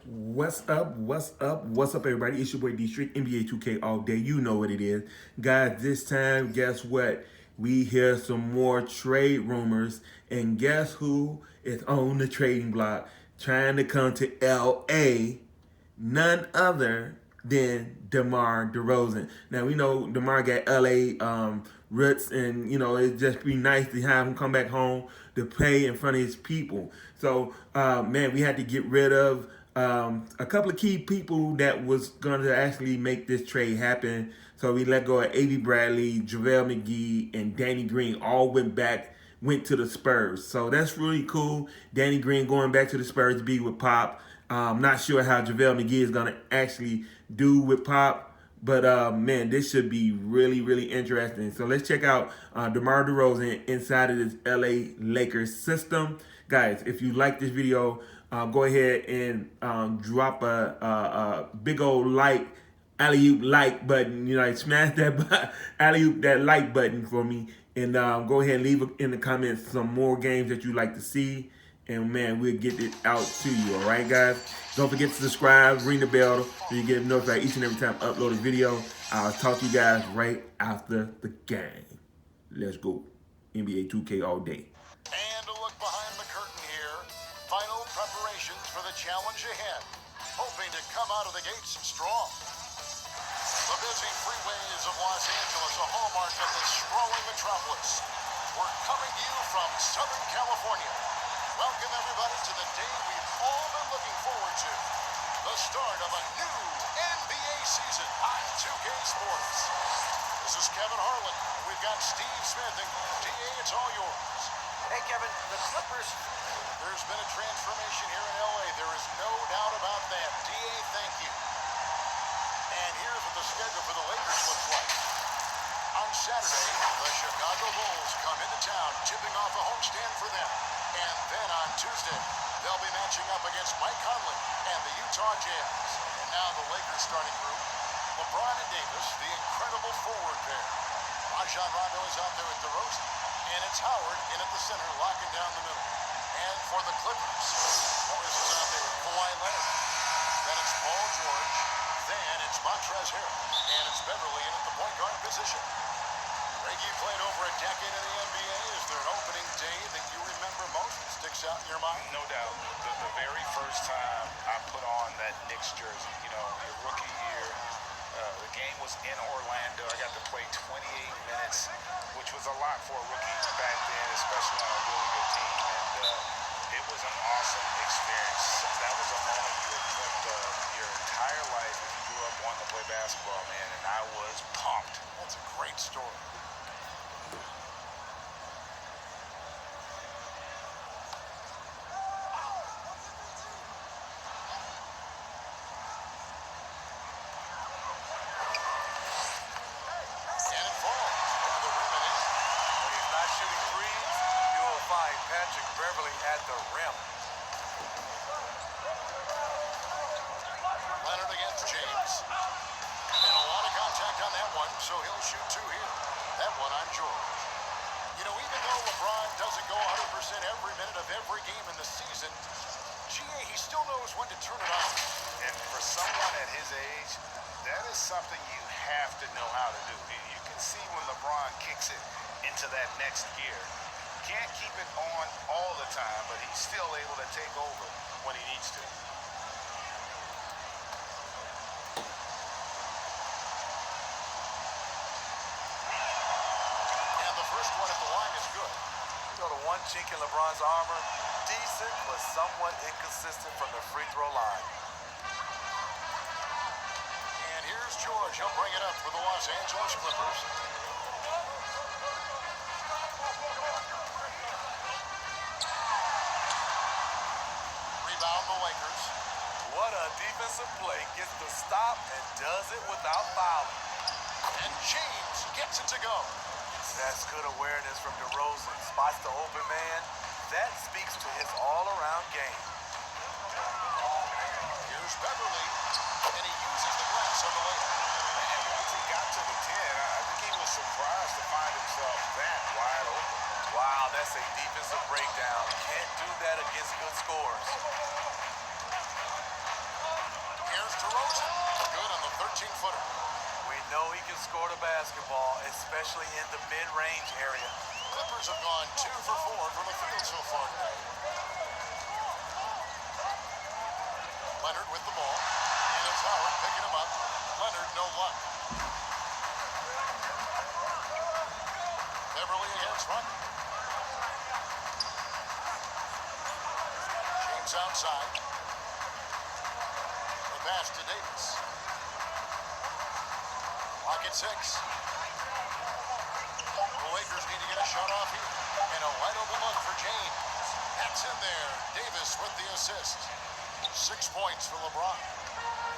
What's up? What's up? What's up, everybody? It's your boy D Street, NBA 2K all day. You know what it is. Guys, this time, guess what? We hear some more trade rumors, and guess who is on the trading block trying to come to LA? None other than DeMar DeRozan. Now we know DeMar got LA roots, and it'd just be nice to have him come back home to play in front of his people. So man, we had to get rid of a couple of key people that was going to actually make this trade happen. So we let go of A.B. Bradley, JaVale McGee, and Danny Green. All went to the Spurs. So that's really cool. Danny Green going back to the Spurs to be with Pop. Not sure how JaVale McGee is going to actually do with Pop. But, man, this should be really, really interesting. So let's check out DeMar DeRozan inside of this LA Lakers system. Guys, if you like this video, go ahead and drop a big old alley-oop like button. Smash that alley-oop that like button for me. And go ahead and leave in the comments some more games that you'd like to see. And, man, we'll get it out to you, all right, guys? Don't forget to subscribe, ring the bell, so you get notified each and every time I upload a video. I'll talk to you guys right after the game. Let's go. NBA 2K all day. And a look behind the curtain here. Final preparations for the challenge ahead. Hoping to come out of the gates strong. The busy freeways of Los Angeles, a hallmark of the sprawling metropolis. We're coming to you from Southern California. Welcome, everybody, to the day we've all been looking forward to. The start of a new NBA season on 2K Sports. This is Kevin Harlan. We've got Steve Smith, and DA, it's all yours. Hey, Kevin, the Clippers. There's been a transformation here in LA. There is no doubt about that. DA, thank you. And here's what the schedule for the Lakers looks like. On Saturday, the Chicago Bulls come into town, tipping off a homestand for them. And then on Tuesday, they'll be matching up against Mike Conley and the Utah Jazz. And now the Lakers starting group, LeBron and Davis, the incredible forward pair. Rajon Rondo is out there at DeRozen, and it's Howard in at the center, locking down the middle. And for the Clippers, Morris is out there with Kawhi Leonard. Then it's Paul George. Then it's Montrezl Harrell, and it's Beverly in at the point guard position. Greg, you played over a decade in the NBA. Is there an opening day that you remember most that sticks out in your mind? No doubt. The very first time I put on that Knicks jersey, your rookie year, the game was in Orlando. I got to play 28 minutes, which was a lot for a rookie back then, especially on a really good team. And it was an awesome experience. That was a moment you had dreamt of your entire life if you grew up wanting to play basketball, man, and I was pumped. That's a great story. Patrick Beverly at the rim. Leonard against James. And a lot of contact on that one, so he'll shoot two here. That one on George. Even though LeBron doesn't go 100% every minute of every game in the season, GA, he still knows when to turn it on. And for someone at his age, that is something you have to know how to do. You can see when LeBron kicks it into that next gear. Can't keep it on all the time, but he's still able to take over when he needs to. And the first one at the line is good. The one chink in LeBron's armor, decent but somewhat inconsistent from the free throw line. And here's George. He'll bring it up for the Los Angeles Clippers. The Lakers. What a defensive play. Gets the stop and does it without fouling. And James gets it to go. That's good awareness from DeRozan. Spots the open man. That speaks to his all-around game. Here's Beverly, and he uses the glass on the layup. And once he got to the 10, I think he was surprised to find himself that wide open. Wow, that's a defensive breakdown. Can't do that against good scores. DeRozen, good on the 13-footer. We know he can score the basketball, especially in the mid-range area. Clippers have gone 2 for 4 from the field so far today. Leonard with the ball, and it's Howard picking him up. Leonard, no luck. Beverly against Runyon. James outside. The pass to Davis. Clock at 6. The Lakers need to get a shot off here. And a wide open look for James. That's in there. Davis with the assist. 6 points for LeBron.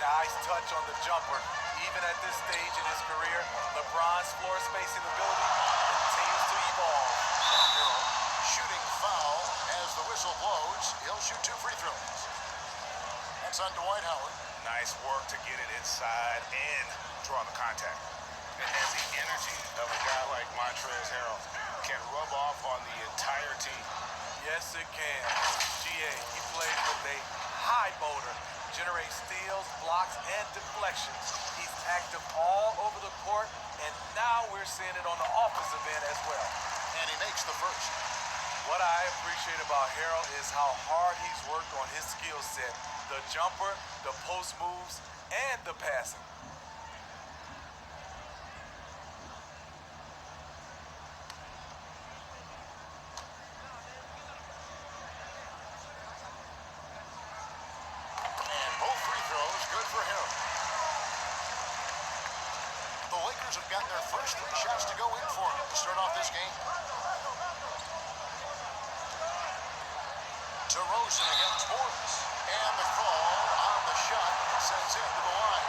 Nice touch on the jumper. Even at this stage in his career, LeBron's floor spacing ability continues to evolve. Hero shooting foul as the whistle blows. He'll shoot 2 free throws. That's on Dwight Howard. Nice work to get it inside and draw the contact. It has the energy of a guy like Montrezl Harrell. Can rub off on the entire team. Yes, it can. GA, he plays with a high motor, generates steals, blocks, and deflections. He's active all over the court, and now we're seeing it on the offensive end as well. And he makes the first. What I appreciate about Harrell is how hard he's worked on his skill set. The jumper, the post moves, and the passing. And both free throws good for him. The Lakers have gotten their first 3 shots to go in for him to start off this game. DeRozen against Morris. And the call on the shot sends him to the line.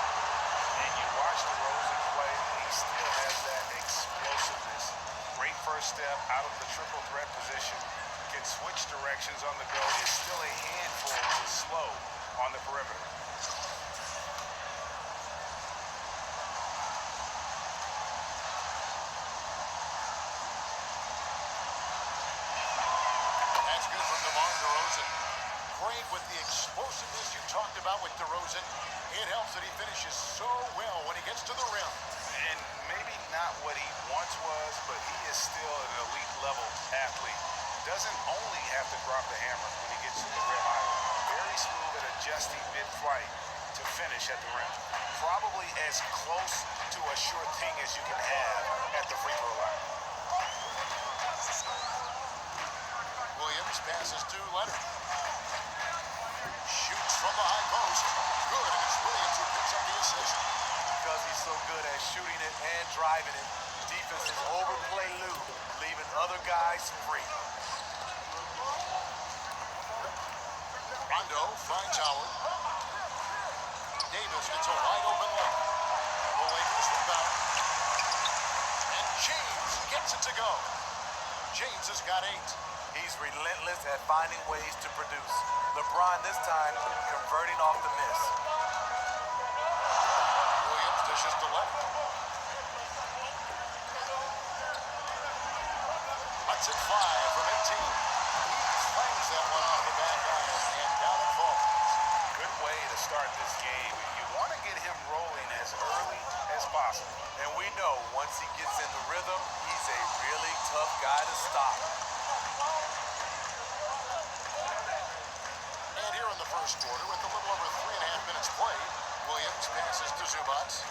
And you watch DeRozen play, he still has that explosiveness. Great first step out of the triple threat position. Can switch directions on the go. Is still a handful to slow on the perimeter. That's good from DeMar DeRozan. Great with the explosiveness you talked about with DeRozan. It helps that he finishes so well when he gets to the rim. And maybe not what he once was, but he is still an elite level athlete. Doesn't only have to drop the hammer when he gets to the rim either. Very smooth at adjusting mid-flight to finish at the rim. Probably as close to a sure thing as you can have at the free throw line. Williams passes to Leonard. Shoots from the high post. Good, and it's Williams who picks up the assist. Because he's so good at shooting it and driving it, defenses overplay Lou, leaving other guys free. Rondo finds Howard. Davis gets a wide open look. The Lakers rebound. And James gets it to go. James has got 8. He's relentless at finding ways to produce. LeBron this time converting off the miss. Williams dishes to Leonard. Let's it fly from 18. He slings that one off the back iron, and down it falls. Good way to start this game. You want to get him rolling as early as possible. And we know once he gets in the rhythm, he's a really tough guy to stop. And here in the first quarter, with a little over 3.5 minutes played, Williams passes to Zubats.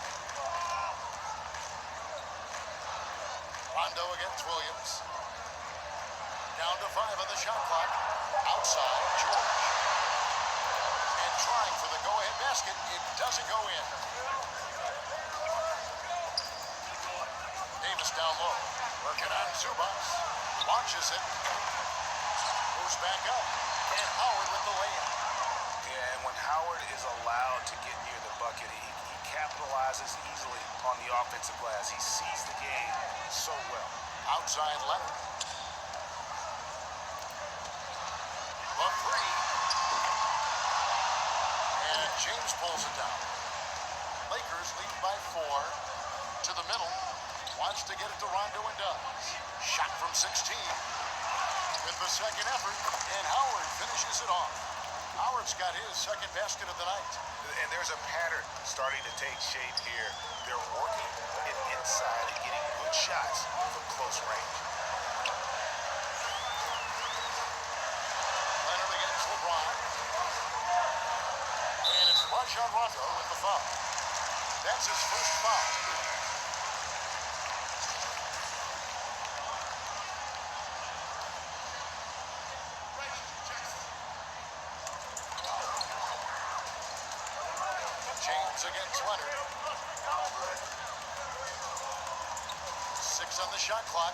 Rondo against Williams. Down to 5 on the shot clock. Outside, George. And trying for the go-ahead basket. It doesn't go in. Davis down low. Working on Zubats. Launches it. Moves back up. And Howard with the layup. Yeah, and when Howard is allowed to get near the bucket, he capitalizes easily on the offensive glass. He sees the game so well. Outside Leonard. The three. And James pulls it down. Lakers lead by 4. To the middle. Wants to get it to Rondo and does. Shot from 16. With the second effort. And Howard finishes it off. Howard's got his second basket of the night. And there's a pattern starting to take shape here. They're working it inside and getting good shots from close range. Leonard against LeBron. And it's Rajon Rondo with the foul. That's his first foul. James against Leonard. 6 on the shot clock.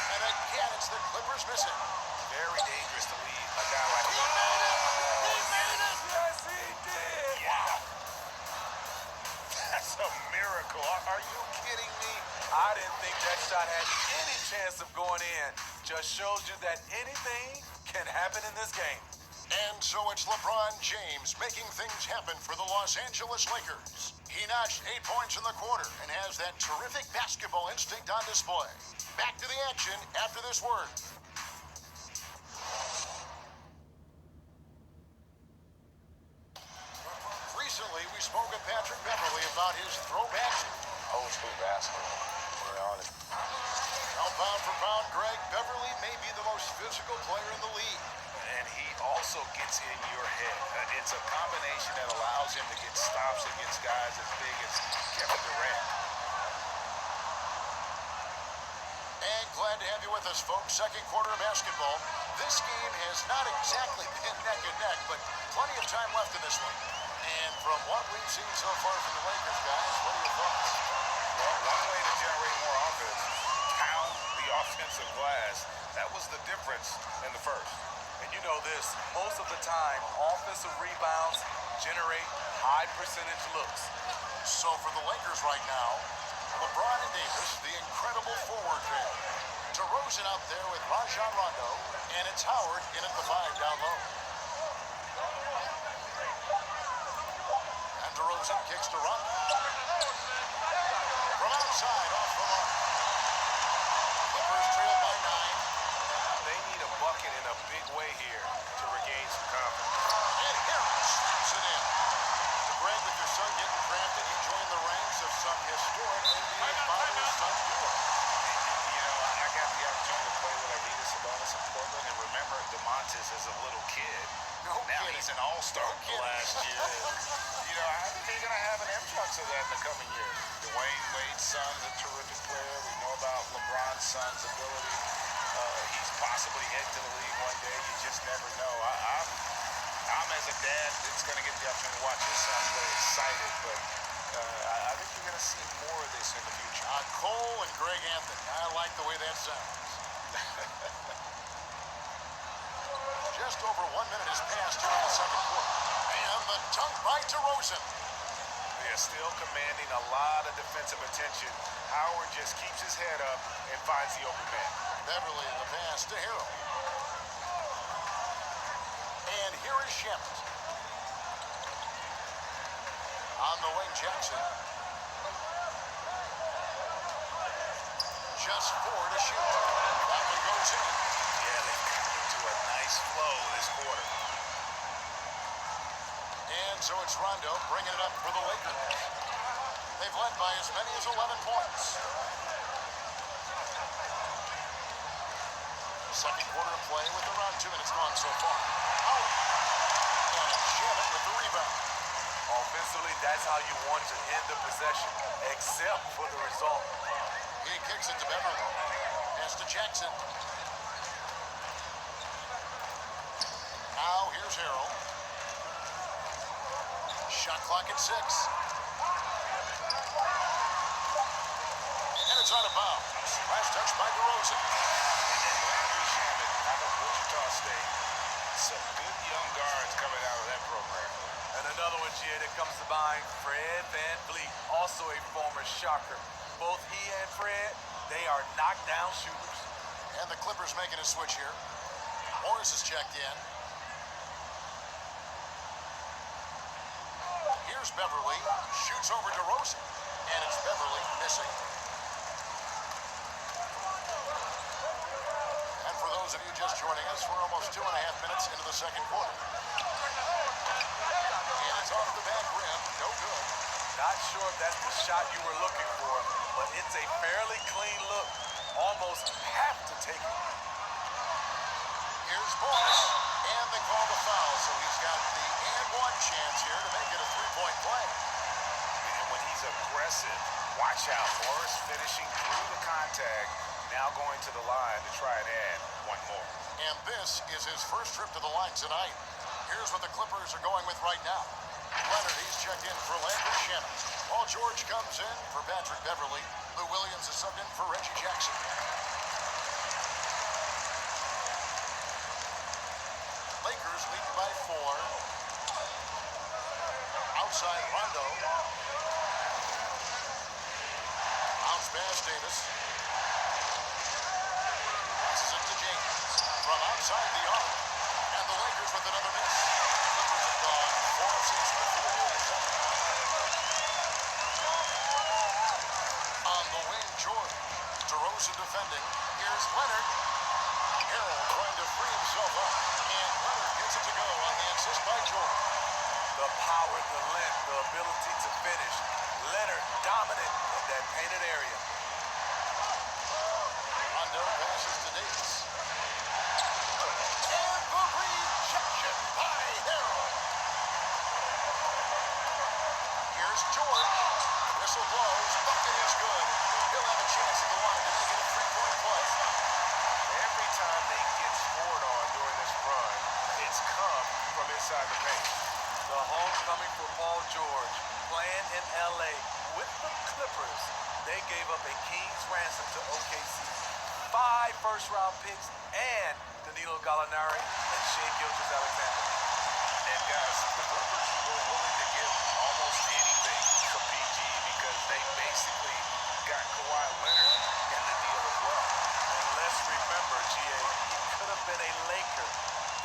And again, it's the Clippers missing. Very dangerous to leave a guy like He made it! He made it! Yes, he did. Wow. That's a miracle. Are you kidding me? I didn't think that shot had any chance of going in. Just shows you that anything can happen in this game. And so it's LeBron James making things happen for the Los Angeles Lakers. He notched 8 points in the quarter and has that terrific basketball instinct on display. Back to the action after this word. Recently, we spoke with Patrick Beverley about his throwbacks. Old school basketball. We're on it. Now, pound for pound, Greg, Beverley may be the most physical player in the league. And he also gets in your head. It's a combination that allows him to get stops against guys as big as Kevin Durant. And glad to have you with us, folks. Second quarter of basketball. This game has not exactly been neck and neck, but plenty of time left in this one. And from what we've seen so far from the Lakers, guys, what are your thoughts? Well, one way to generate more offense, pound the offensive glass. That was the difference in the first. And you know this, most of the time, offensive rebounds generate high percentage looks. So for the Lakers right now, LeBron and Davis, the incredible forward pair. DeRozen out there with Rajon Rondo, and it's Howard in at the 5 down low. And DeRozen kicks to Rondo. From outside, off the mark. Clippers trail by 9. They need a bucket in a big way here to regain some confidence. And Harris slaps it in. To Greg, with your son getting drafted, he joined the ranks of some historic NBA father-son duo. You know, I got the opportunity to play with Arvidas Sabonis in Portland, and remember DeMontis as a little kid. No Now kidding. he's an all-star kidding. last year. You know, I think they're going to have an influx of that in the coming years. Dwayne Wade's son's a terrific player. We know about LeBron's son's ability. He's possibly heading to the league one day. You just never know. I'm as a dad that's going to get the opportunity to watch his son very excited, but I think you're going to see more of this in the future. Cole and Greg Anthony. I like the way that sounds. Just over 1 minute has passed here in the second quarter. And the dunk by DeRozen. They're still commanding a lot of defensive attention. Howard just keeps his head up and finds the open man. Beverly in the pass to Harrell. And here is Shamet. On the wing, Jackson. Just 4 to shoot. That one goes in. Yeah, they've come into a nice flow this quarter. And so it's Rondo bringing it up for the Lakers. They've led by as many as 11 points. Second quarter of play with around 2 minutes gone so far. Oh, and it's Shamet with the rebound. Offensively, that's how you want to end the possession, except for the result. He kicks it to Beverly. Pass to Jackson. Now here's Harrell. Shot clock at 6. And it's out of bounds. Last touch by DeRozen. And Landry Shamet out of Wichita State. Some good young guards coming out of that program. And another one, Gia, that comes to mind, Fred VanVleet, also a former Shocker. Both he and Fred, they are knockdown shooters. And the Clippers making a switch here. Morris is checked in. Here's Beverly. Shoots over DeRozen. And it's Beverly missing. those of you just joining us, we're almost 2.5 minutes into the second quarter. And it's off the back rim, no good. Not sure if that's the shot you were looking for, but it's a fairly clean look. Almost have to take it. Here's Boris, and they call the foul, so he's got the and one chance here to make it a three-point play. And when he's aggressive, watch out. Morris finishing through the contact, now going to the line to try and add one more. And this is his first trip to the line tonight. Here's what the Clippers are going with right now. Leonard, he's checked in for Landry Shannon. Paul George comes in for Patrick Beverly. Lou Williams is subbed in for Reggie Jackson. Lakers lead by 4. Outside Rondo. Bounce pass Davis. Passes it to James. From outside the arc. And the Lakers with another miss. Clippers have gone 4 of 6 from the field here in the second. On the wing, George. DeRozen defending. Here's Leonard. Harrell trying to free himself up. And Leonard gets it to go on the assist by George. The power, the length, the ability to finish. Leonard dominant in that painted area. Rondo passes to Davis. And the rejection by Harrell. Here's George. Whistle blows. Bucket is good. He'll have a chance at the line to make it a three-point play. Every time they get scored on during this run, it's come from inside the paint. The homecoming for Paul George, playing in LA with the Clippers. They gave up a king's ransom to OKC. 5 first-round picks and Danilo Gallinari and Shai Gilgeous-Alexander. And guys, the Clippers were willing to give almost anything to PG because they basically got Kawhi Leonard in the deal as well. And let's remember, GA, he could have been a Laker.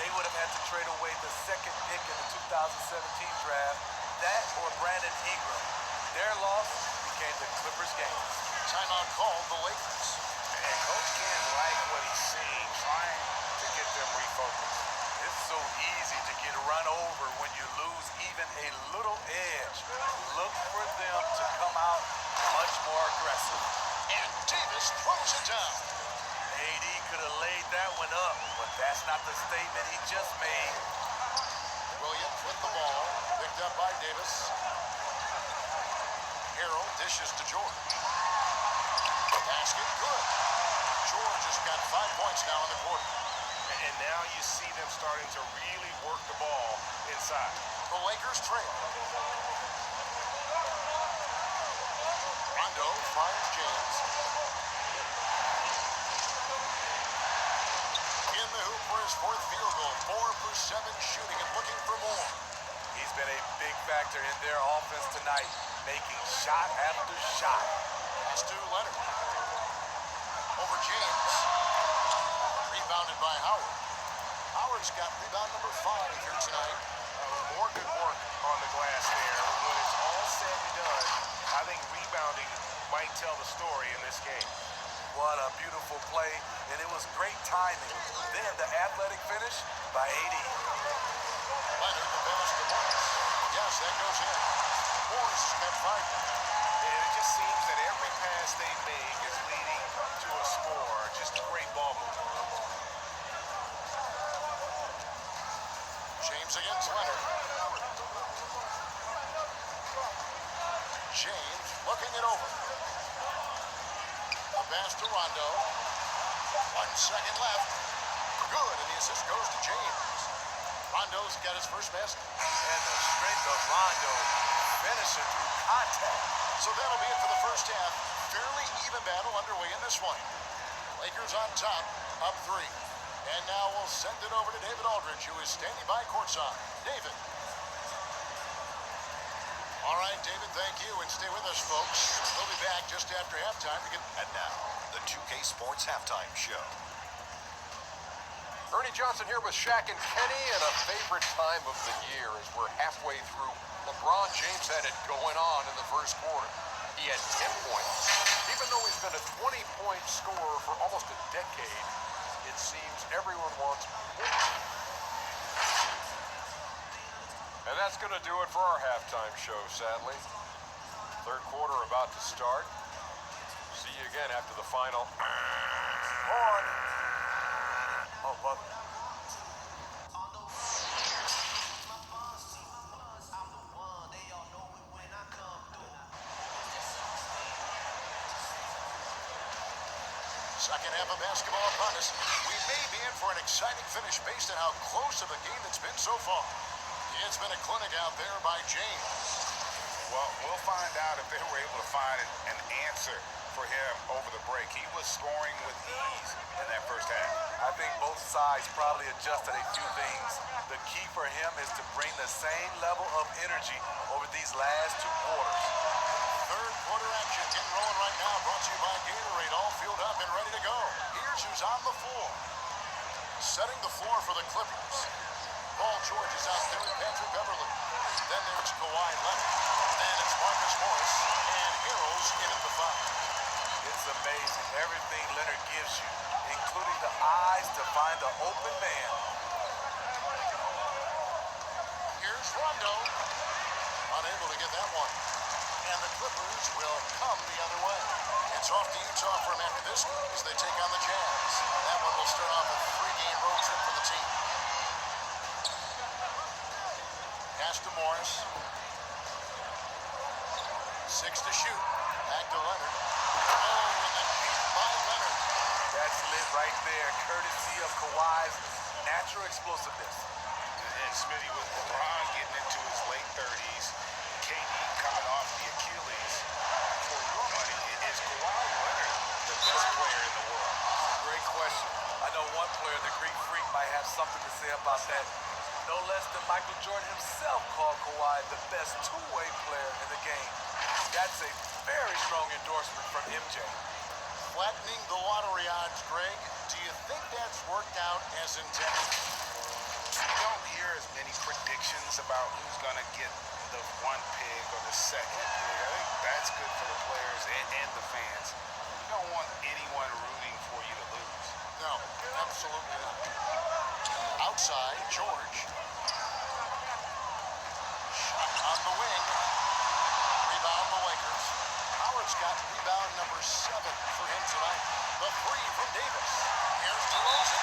They would have had to trade away the second pick in the 2017 draft, that or Brandon Ingram. Their loss became the Clippers' game. Timeout called the Lakers. And Coach can't like what he's seeing, trying to get them refocused. It's so easy to get run over when you lose even a little edge. Look for them to come out much more aggressive. And Davis throws it down. AD could have laid that one up, but that's not the statement he just made. Williams with the ball. Picked up by Davis. Harrell dishes to George. Basket good. George has got 5 points now in the quarter. And now you see them starting to really work the ball inside. The Lakers trail. Rondo finds James. In the hoop for his 4th field goal. 4 for 7 shooting and looking for more. He's been a big factor in their offense tonight, making shot after shot. Pass to Leonard. Over James. Rebounded by Howard. Howard's got rebound number 5 here tonight. More good work on the glass there. When it's all said and done, I think rebounding might tell the story in this game. What a beautiful play, and it was great timing. Then the athletic finish by AD. Leonard, the pass to Morris. Yes, that goes in. Morris has got 5. And it just seems that every pass they make is leading to a score. Just great ball movement. James against Leonard. James looking it over. A pass to Rondo. 1 second left. Good, and the assist goes to James. Rondo's got his first basket. And the strength of Rondo finishing through contact. So that'll be it for the first half. Fairly even battle underway in this one. Lakers on top, up 3. And now we'll send it over to David Aldridge, who is standing by courtside. David. All right, David, thank you, and stay with us, folks. We'll be back just after halftime to get... And now, the 2K Sports Halftime Show. Ernie Johnson here with Shaq and Kenny, and a favorite time of the year as we're halfway through. LeBron James had it going on in the first quarter. He had 10 points. Even though he's been a 20-point scorer for almost a decade, his it seems everyone wants more. And that's going to do it for our halftime show, sadly. Third quarter about to start. See you again after the final. On. Oh, love it. Second half of basketball upon us. We may be in for an exciting finish based on how close of a game it's been so far. It's been a clinic out there by James. Well, we'll find out if they were able to find an answer for him over the break. He was scoring with ease in that first half. I think both sides probably adjusted a few things. The key for him is to bring the same level of energy over these last two quarters. Third quarter action getting rolling right now. Brought to you by Gatorade. All filled up and ready to go. Here's who's on the floor. Setting the floor for the Clippers. Paul George is out there with Patrick Beverly. Then there's Kawhi Leonard. And it's Marcus Morris. And Harrell's in at the 5. It's amazing everything Leonard gives you, including the eyes to find the open man. Here's Rondo. Unable to get that one. And the Clippers will come the other way. It's off to Utah for him after this game as they take on the Jazz. That one will start off a 3-game road trip for the team. Pass to Morris. 6 to shoot. Back to Leonard. Oh, and the beat by Leonard. That's lit right there, courtesy of Kawhi's natural explosiveness. And Smitty, with LeBron getting into his late 30s, KD coming off the Achilles, for your money, is Kawhi Leonard the best player in the world? Great question. I know one player, the Greek Freak, might have something to say about that. No less than Michael Jordan himself called Kawhi the best two-way player in the game. That's a very strong endorsement from MJ. Flattening the lottery odds, Greg. Do you think that's worked out as intended? You don't hear as many predictions about who's going to get the one pick or the second pick. I think that's good for the players and the fans. You don't want anyone rooting for you to lose. No, absolutely not. Outside, George. Shot on the wing. Rebound the Lakers. Howard's got rebound number 7 for him tonight. The 3 from Davis. Here's DeRozen.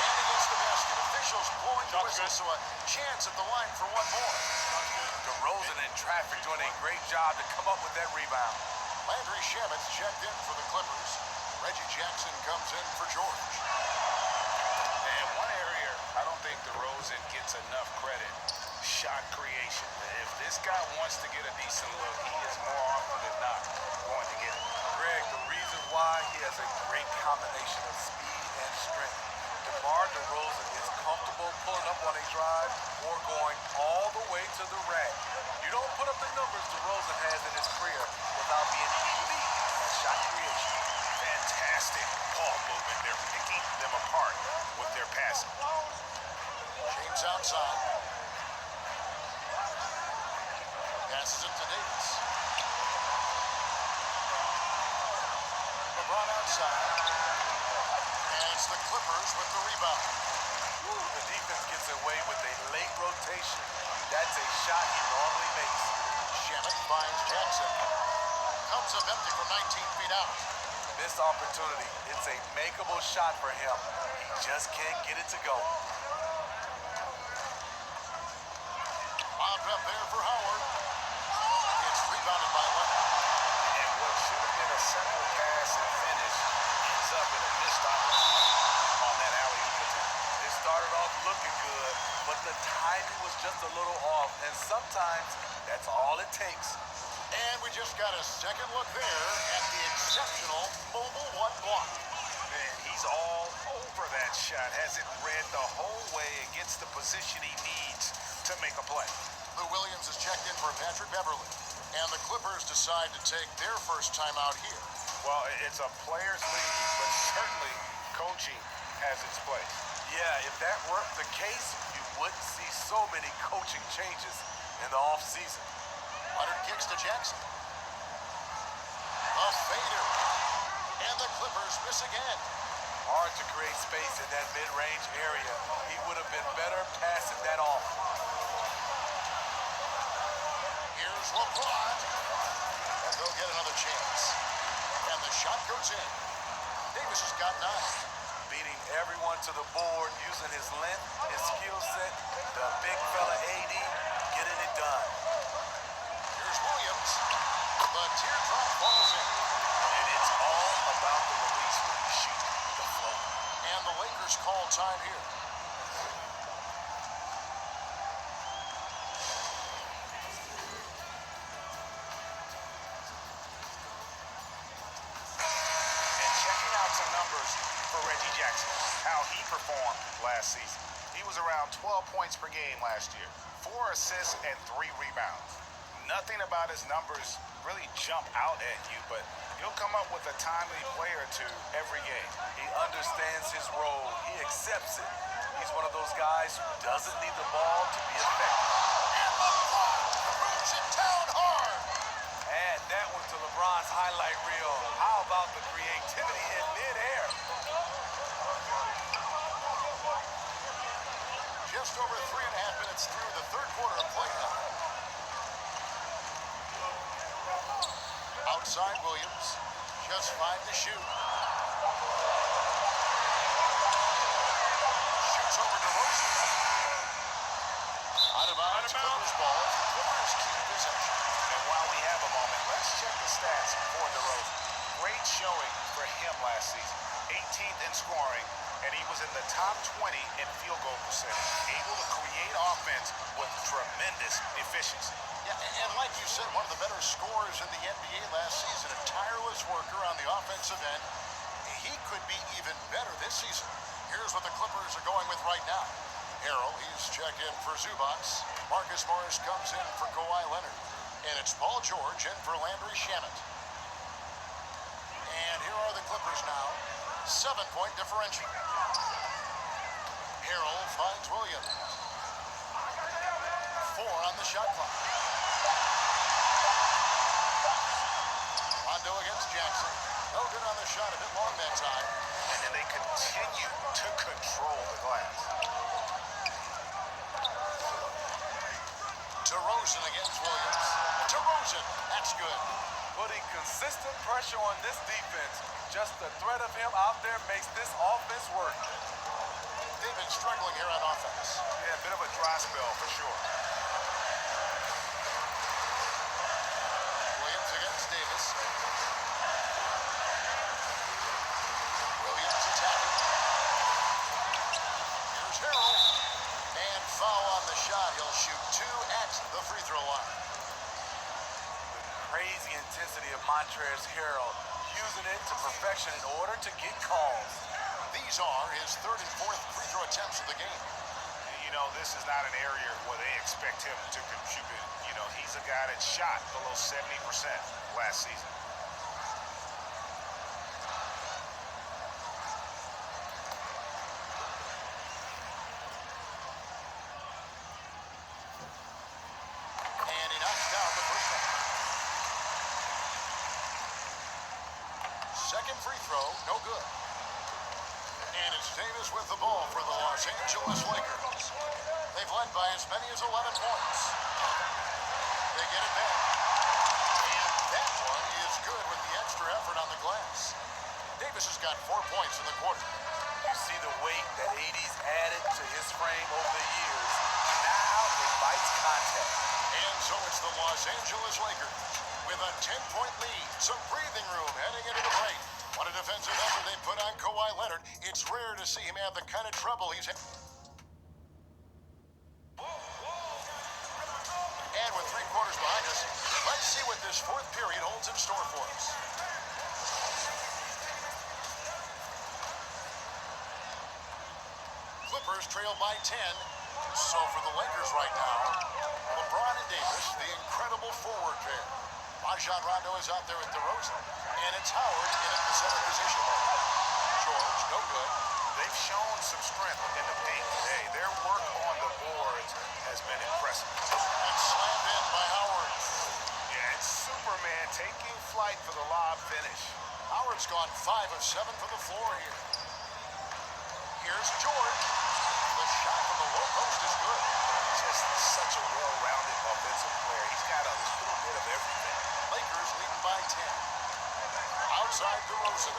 And he gets the basket. Officials blowing the whistle, so a chance at the line for one more. DeRozen in traffic doing a great job to come up with that rebound. Landry Shamet's checked in for the Clippers. Reggie Jackson comes in for George. And one area I don't think DeRozan gets enough credit, shot creation. If this guy wants to get a decent look, he is more often than not going to get it. Greg, the reason why he has a great combination of speed and strength. DeMar DeRozan is comfortable pulling up on a drive or going all the way to the rack. You don't put up the numbers DeRozan has in his career without being elite at shot creation. Fantastic ball movement. They're picking them apart with their passing. James outside. Passes it to Davis. LeBron outside. And it's the Clippers with the rebound. The defense gets away with a late rotation. That's a shot he normally makes. Shamet finds Jackson. Comes up empty from 19 feet out. This opportunity, it's a makeable shot for him. He just can't get it to go. Lobbed up there for Howard. It's rebounded by Leonard. And what should have been a simple pass and finish ends up in a missed opportunity on that alley-oop attempt. It started off looking good, but the timing was just a little off, and sometimes that's all it takes. And we just got a second look there at the exceptional mobile 1 block. Man, he's all over that shot. Has it read the whole way and gets the position he needs to make a play. Lou Williams is checked in for Patrick Beverly. And the Clippers decide to take their first time out here. Well, it's a players' league, but certainly coaching has its place. Yeah, if that weren't the case, you wouldn't see so many coaching changes in the offseason. Leonard kicks to Jackson. A fader. And the Clippers miss again. Hard to create space in that mid-range area. He would have been better passing that off. Here's LeBron. And they'll get another chance. And the shot goes in. Davis has got 9. Beating everyone to the board, using his length, his skill set, the big fella AD, getting it done. Here's Williams. The teardrop falls in. And it's all about the release when you shoot the flow. And the Lakers call time here. And checking out some numbers for Reggie Jackson, how he performed last season. He was around 12 points per game last year, 4 assists and 3 rebounds. Nothing about his numbers really jump out at you, but he'll come up with a timely play or two every game. He understands his role. He accepts it. He's one of those guys who doesn't need the ball to be effective. And LeBron throws it down hard. Add that one to LeBron's highlight reel. How about the creativity in midair? Just over 3.5 minutes through the third quarter of play now. Outside Williams, just 5 to shoot. Shoots over DeRozen. Out of bounds, Clippers ball. The Clippers keep possession. And while we have a moment, let's check the stats for DeRozen. Great showing for him last season. 18th in scoring, and he was in the top 20 in field goal percentage. Able to create offense with tremendous efficiency. Yeah, and like you said, one of the better scorers in the NBA last season, a tireless worker on the offensive end. He could be even better this season. Here's what the Clippers are going with right now. Harrell, he's checked in for Zubac. Marcus Morris comes in for Kawhi Leonard. And it's Paul George in for Landry Shamet. And here are the Clippers now. 7-point differential. Harrell finds Williams. 4 on the shot clock. Rondo against Jackson. No good on the shot, a bit long that time. And then they continue to control the glass. DeRozen against Williams. DeRozen, that's good. Putting consistent pressure on this defense. Just the threat of him out there makes this offense work. They've been struggling here on offense. Yeah, a bit of a dry spell for sure. Williams against Davis. Williams attacking. Here's Harrell. And foul on the shot. He'll shoot 2 at the free throw line. Crazy intensity of Montrezl Harrell, using it to perfection in order to get calls. These are his 3rd and 4th free throw attempts of the game. You know, this is not an area where they expect him to contribute. You know, he's a guy that shot below 70% last season. And he knocks down the first one. Second free throw, no good. And it's Davis with the ball for the Los Angeles Lakers. They've led by as many as 11 points. They get it back. And that one is good with the extra effort on the glass. Davis has got 4 points in the quarter. You see the weight that AD's added to his frame over the years. Now it fights contact. And so it's the Los Angeles Lakers with a 10-point lead. Some breathing room heading into the break. What a defensive effort they put on Kawhi Leonard. It's rare to see him have the kind of trouble he's had. And with 3 quarters behind us, let's see what this 4th period holds in store for us. Clippers trail by 10. So for the Lakers right now, LeBron and Davis, the incredible forward pair. Rajon Rondo is out there with DeRozen. And it's Howard in at the center position. George, no good. They've shown some strength in the paint today. Their work on the boards has been impressive. And slammed in by Howard. Yeah, it's Superman taking flight for the lob finish. Howard's gone 5 of 7 from the floor here. Here's George. The shot from the low post is good. Just such a well-rounded offensive player. He's got a little bit of everything. Lakers leading by 10. Outside DeRozen.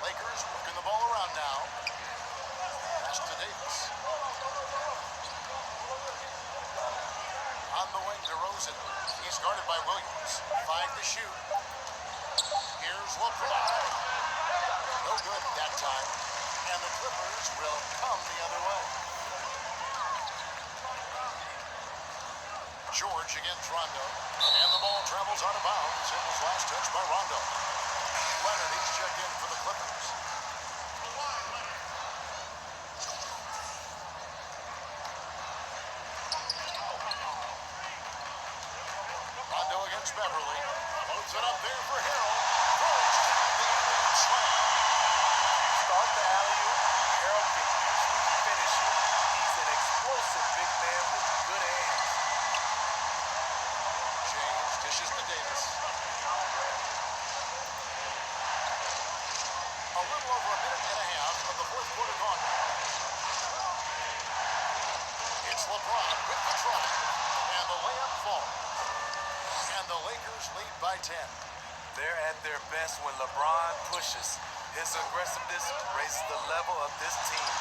Lakers working the ball around now. Pass to Davis. On the wing, DeRozen. He's guarded by Williams. 5 to shoot. Here's LeBron. No good that time. And the Clippers will come the other way. George against Rondo. And the ball travels out of bounds. It was last touched by Rondo. Leonard, he's checked in for the Clippers. Rondo against Beverly. Loads it up there for Harold. Throws down the end slam. Start the alley-oop. Harold can usually finish it. He's an explosive big man with good hands. James dishes to Davis. A little over a minute and a half of the fourth quarter gone. It's LeBron with the drive. And the layup falls. And the Lakers lead by 10. They're at their best when LeBron pushes. His aggressiveness raises the level of this team.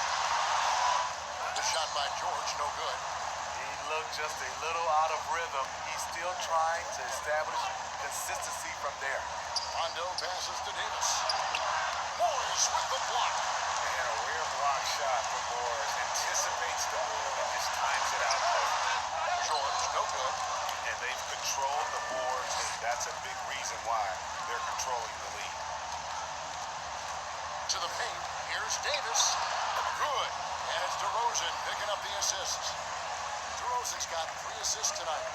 The shot by George, no good. He looked just a little out of rhythm. He's still trying to establish consistency from there. Rondo passes to Davis. Morris with the block. And a rare block shot for Morris. Anticipates the move and just times it out perfect. George, no good. And they've controlled the boards, and that's a big reason why they're controlling the lead. To the paint, here's Davis. Good. And it's DeRozen picking up the assists. DeRozen's got 3 assists tonight.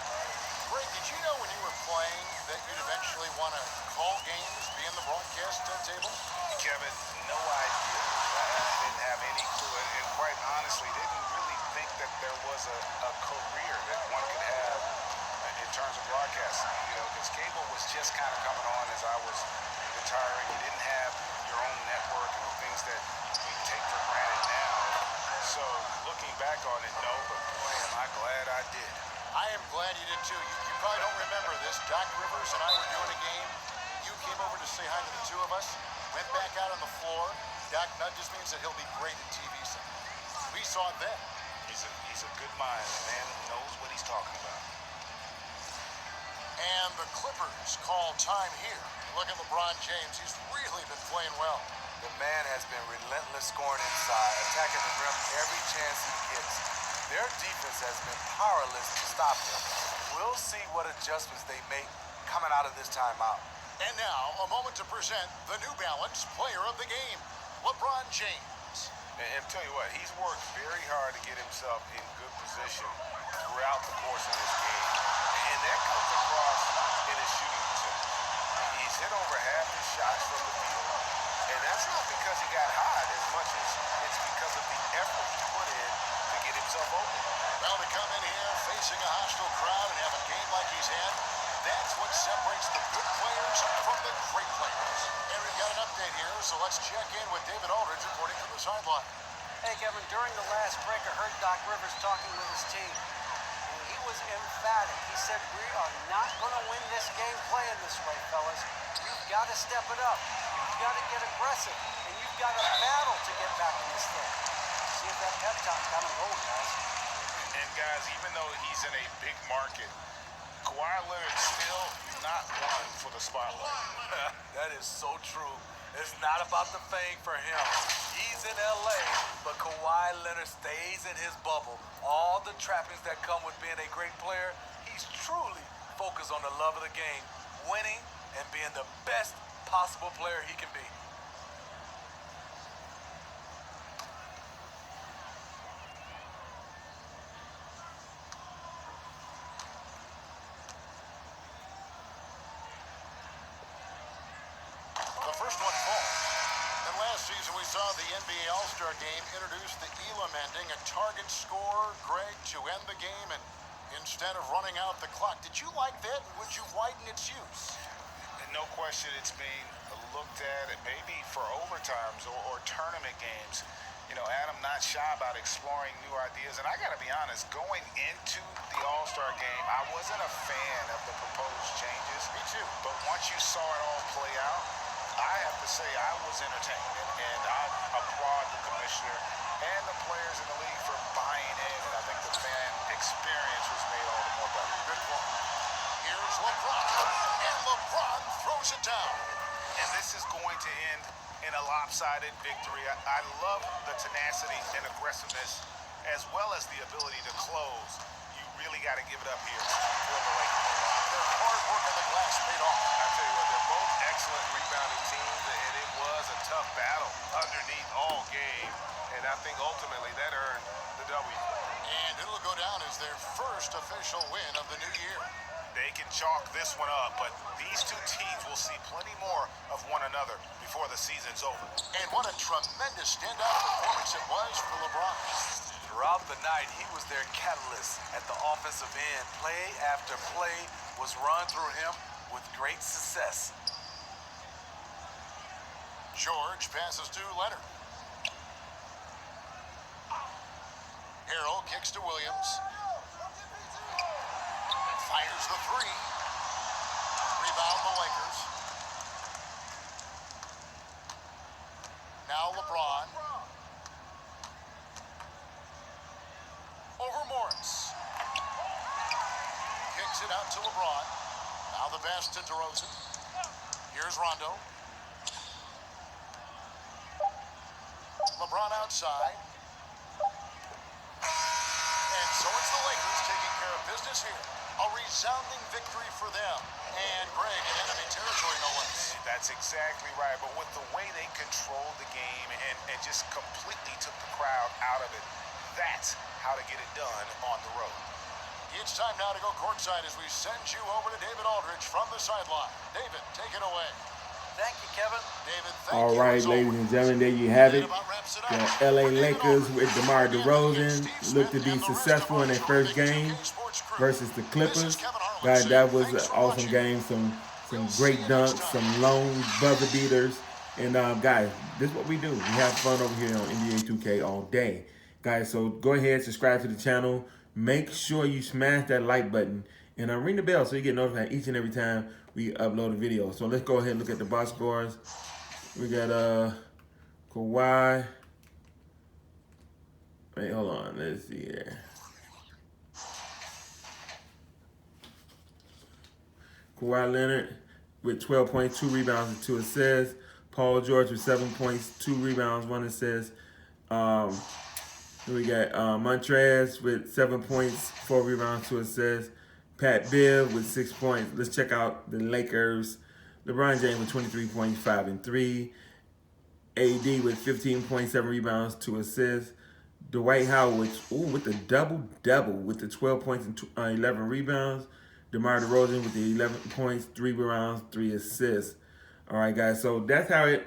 Greg, did you know when you were playing that you'd eventually want to call games, be in the broadcast table? Kevin, no idea. I didn't have any clue, and quite honestly, didn't really think that there was a career that one could have in terms of broadcasting. You know, because cable was just kind of coming on as I was retiring. You didn't have your own network and the things that we take for granted now. So looking back on it, no, but boy, am I glad I did. I am glad you did too. You probably don't remember this. Doc Rivers and I were doing a game. You came over to say hi to the two of us. Went back out on the floor. Doc nudges me and said he'll be great in TV someday. We saw it then. He's a good mind. The man knows what he's talking about. And the Clippers call time here. Look at LeBron James. He's really been playing well. The man has been relentless scoring inside, attacking the rim every chance he gets. Their defense has been powerless to stop him. We'll see what adjustments they make coming out of this timeout. And now, a moment to present the New Balance Player of the Game, LeBron James. And tell you what, he's worked very hard to get himself in good position throughout the course of this game. And that comes across in his shooting percentage. He's hit over half his shots from the field. And that's not because he got hot as much as it's because of the effort he put in to get himself open. Well, to come in here facing a hostile crowd and have a game like he's had, that's what separates the good players from the great players. And we've got an update here, so let's check in with David Aldridge reporting from the sideline. Hey, Kevin, during the last break, I heard Doc Rivers talking with his team. And he was emphatic. He said, we are not going to win this game playing this way, fellas. You've got to step it up. You've got to get aggressive. And you've got to battle to get back in this thing. See if that pep talk coming home, guys. And guys, even though he's in a big market, Kawhi Leonard's still not one for the spotlight. That is so true. It's not about the fame for him. He's in LA, but Kawhi Leonard stays in his bubble. All the trappings that come with being a great player, he's truly focused on the love of the game, winning and being the best possible player he can be. The first one falls. And last season we saw the NBA All-Star Game introduce the Elam ending, a target score, Greg, to end the game, and instead of running out the clock. Did you like that, and would you widen its use? And no question, it's been a looked at it maybe for overtimes or tournament games. You know, Adam not shy about exploring new ideas. And I got to be honest, going into the All-Star game, I wasn't a fan of the proposed changes. Me too. But once you saw it all play out, I have to say I was entertained. And I applaud the commissioner and the players in the league for buying in. And I think the fan experience was made all the more better. Good point. Here's LeBron, and LeBron throws it down. And this is going to end in a lopsided victory. I love the tenacity and aggressiveness, as well as the ability to close. You really got to give it up here for the Lakers. Their hard work on the glass paid off. I tell you what, they're both excellent rebounding teams, and it was a tough battle underneath all game. And I think ultimately that earned the W. And it'll go down as their first official win of the new year. They can chalk this one up, but these two teams will see plenty more of one another before the season's over. And what a tremendous standout performance it was for LeBron. Throughout the night, he was their catalyst at the offensive end. Play after play was run through him with great success. George passes to Leonard. Harrell kicks to Williams. Fires the three. Rebound the Lakers. Now LeBron. Over Morris. Kicks it out to LeBron. Now the pass to DeRozan. Here's Rondo. LeBron outside. And so it's the Lakers taking care of business here. A resounding victory for them. And Greg in enemy territory, no less. That's exactly right. But with the way they controlled the game and just completely took the crowd out of it, that's how to get it done on the road. It's time now to go courtside as we send you over to David Aldridge from the sideline. David, take it away. Thank you, Kevin. David, thank All you. right, as ladies always. and gentlemen, there you have it. That about wraps it up. The LA For David Lakers Aldridge, with DeMar Steve DeRozan Smith looked to and be the rest of successful in our their first NBA game 2K Sports crew. versus the This is Clippers. Kevin Harlan Guys, saying that was thanks an for awesome watching. game. Some We'll great see you next dunks, time. some lone buzzer beaters. And guys, this is what we do. We have fun over here on NBA 2K all day. Guys, so go ahead, subscribe to the channel. Make sure you smash that like button. And ring the bell so you get notified each and every time we upload a video. So let's go ahead and look at the box scores. We got Kawhi. Wait, hold on. Let's see here. Kawhi Leonard with 12.2 rebounds and 2 assists. Paul George with 7.2 rebounds, 1 assist. We got Montrez with 7 points, 4 rebounds, 2 assists. Pat Bev with 6 points. Let's check out the Lakers. LeBron James with 23.5 and 3. AD with 15.7 rebounds, 2 assists. Dwight Howard with the double-double with the 12 points and 11 rebounds. DeMar DeRozan with the 11 points, 3 rebounds, 3 assists. All right, guys, so that's how it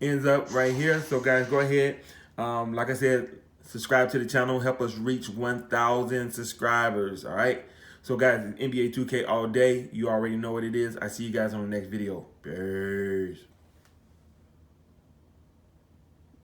ends up right here. So, guys, go ahead. Like I said, subscribe to the channel. Help us reach 1,000 subscribers, all right? So, guys, NBA 2K all day. You already know what it is. I see you guys on the next video. Peace.